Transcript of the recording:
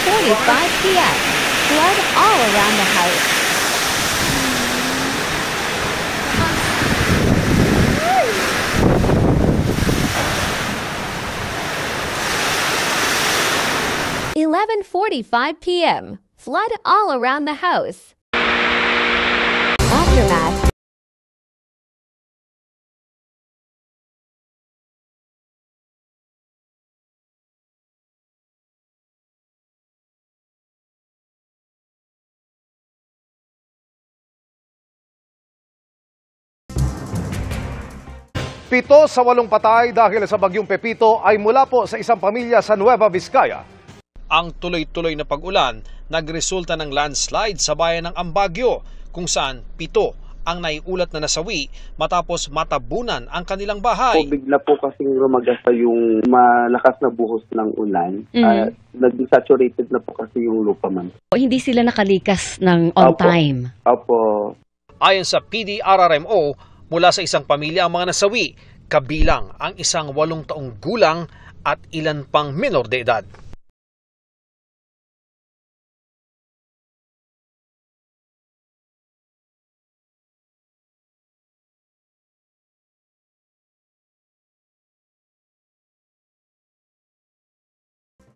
11:45 p.m. Flood all around the house. "11:45 p.m. Flood all around the house." Aftermath. Pito sa 8 patay dahil sa bagyong Pepito ay mula po sa isang pamilya sa Nueva Vizcaya. Ang tuloy-tuloy na pag-ulan nagresulta ng landslide sa bayan ng Ambagyo, kung saan 7 ang naiulat na nasawi matapos matabunan ang kanilang bahay. Bigla po kasing rumagasa yung malakas na buhos ng ulan. Nag-saturated na po kasi yung lupa man. Hindi sila nakalikas ng on time. Opo. Ayon sa PDRRMO, mula sa isang pamilya ang mga nasawi, kabilang ang isang 8 taong gulang at ilan pang minor de edad.